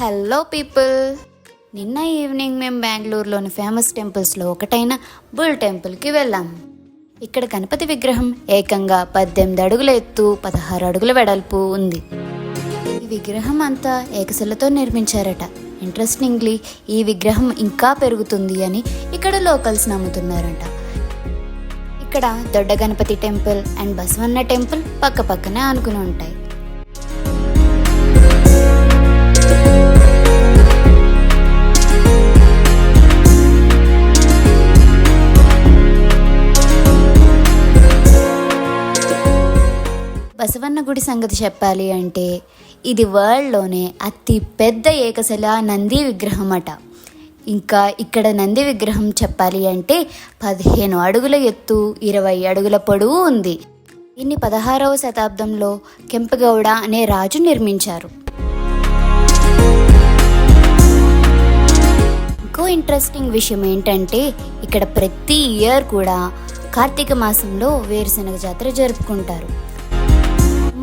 Hello people, నిన్న evening మేము బెంగళూరులోని ఫేమస్ టెంపుల్స్లో ఒకటైన బుల్ టెంపుల్కి వెళ్ళాం. ఇక్కడ గణపతి విగ్రహం ఏకంగా 18 అడుగుల ఎత్తు, 16 అడుగుల వెడల్పు ఉంది. ఈ విగ్రహం అంతా ఏకశిలతో నిర్మించారట. ఇంట్రెస్టింగ్లీ ఈ విగ్రహం ఇంకా పెరుగుతుంది అని ఇక్కడ లోకల్స్ నమ్ముతున్నారట. ఇక్కడ Dodda Ganapathi temple and Basavanna temple పక్క పక్కనే ఆనుకుని ఉంటాయి. బసవన్న గుడి సంగతి చెప్పాలి అంటే ఇది వరల్డ్లోనే అతి పెద్ద ఏకశిల నంది విగ్రహం అట. ఇంకా ఇక్కడ నంది విగ్రహం చెప్పాలి అంటే 15 అడుగుల ఎత్తు, 20 అడుగుల పొడవు ఉంది. దీన్ని 16వ శతాబ్దంలో కెంపగౌడ అనే రాజు నిర్మించారు. ఇంకో ఇంట్రెస్టింగ్ విషయం ఏంటంటే ఇక్కడ ప్రతి ఇయర్ కూడా కార్తీక మాసంలో వేరుశనగ జాతర జరుపుకుంటారు.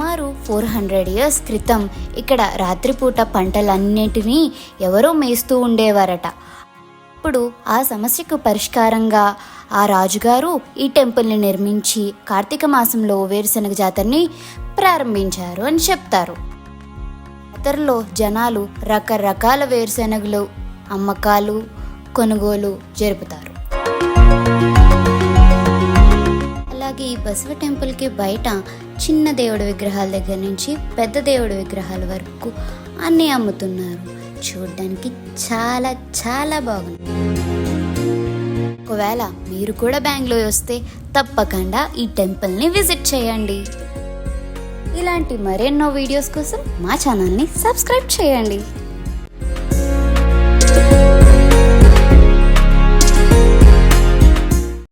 సుమారు 400 years క్రితం ఇక్కడ రాత్రిపూట పంటలన్నింటినీ ఎవరో మేస్తూ ఉండేవారట. ఇప్పుడు ఆ సమస్యకు పరిష్కారంగా ఆ రాజుగారు ఈ టెంపుల్ని నిర్మించి కార్తీక మాసంలో వేరుశనగ జాతరని ప్రారంభించారు అని చెప్తారు. జాతరలో జనాలు రకరకాల వేరుశనగలు అమ్మకాలు, కొనుగోలు జరుపుతారు. అలాగే ఈ బసవ టెంపుల్కి బయట చిన్న దేవుడి విగ్రహాల దగ్గర నుంచి పెద్ద దేవుడి విగ్రహాల వరకు అన్నీ అమ్ముతున్నారు. చూడడానికి చాలా చాలా బాగుంది. ఒకవేళ మీరు కూడా బెంగళూరు వస్తే తప్పకుండా ఈ టెంపుల్ని విజిట్ చేయండి. ఇలాంటి మరెన్నో వీడియోస్ కోసం మా ఛానల్ని సబ్స్క్రైబ్ చేయండి.